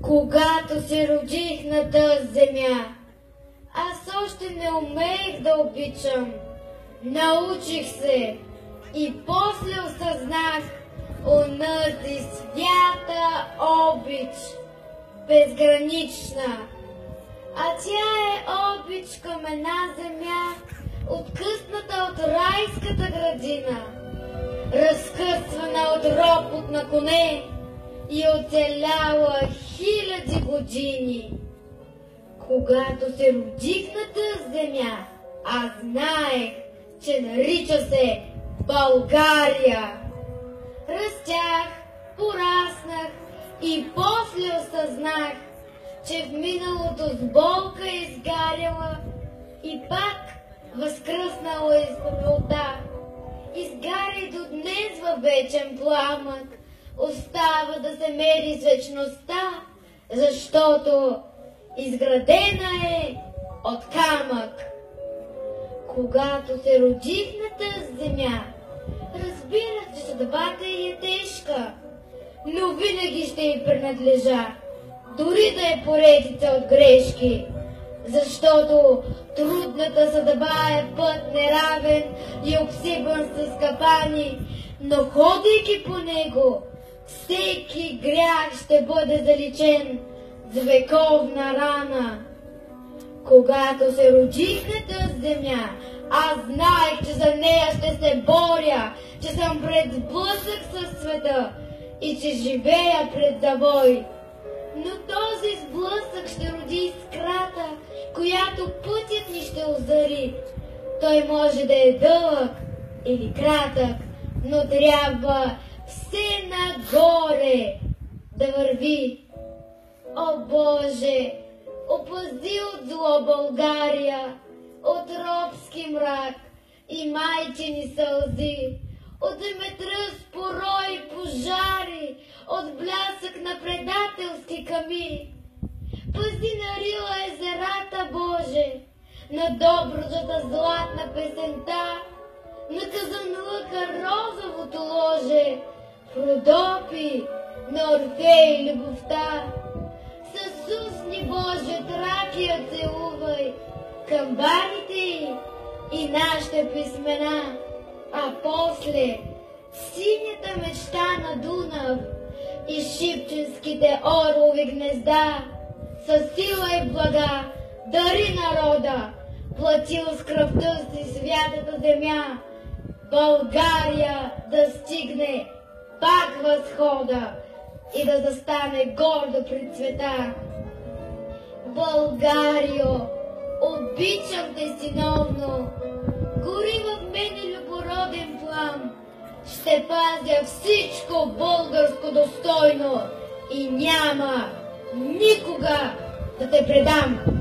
Когато се родих на тази земя, аз още не умеех да обичам. Научих се и после осъзнах онази свята обич, безгранична. А тя е обич към една земя, откъсната от райската градина, разкъсвана от ропот на коне и оцеляла хиляди години. Когато се родих на тази земя, аз знаех, че нарича се България. Растях, пораснах и после осъзнах, че в миналото с болка е изгаряла и пак възкръснала из пепелта. Изгаря и до днес във вечен пламък, остава да се мери с вечността, защото изградена е от камък. Когато се родих на тази земя, разбирах, че съдбата й е тежка, но винаги ще й принадлежа, дори да е поредица от грешки, защото трудната съдба е път неравен и обсипан с капани, но ходейки по него, всеки грях ще бъде заличен с вековна рана. Когато се родих на тази земя, аз знаех, че за нея ще се боря, че съм пред сблъсък със света и че живея пред завой. Но този сблъсък ще роди искрата, която пътят ни ще озари. Той може да е дълъг или кратък, но трябва все нагоре да върви. О Боже, опази от зло България, от робски мрак и майчини сълзи, от земетръс, порой и пожари, от блясък на предателски ками. Пази на рила езерата, Боже, на добрата златна песента, на казанлъка розовото ложе, в Родопи на Орфей любовта. С усни, Боже, Тракия целувай, камбаните и нашите писмена, а после синята мечта на Дунав и шипченските орлови гнезда. Със сила и блага дари народа, платил с кръвта си святата земя, България да стигне пак възхода и да застане гордо пред света. Българио, обичам те синовно, гори в мене любороден плам, ще пазя всичко българско достойно и няма никога да те предам.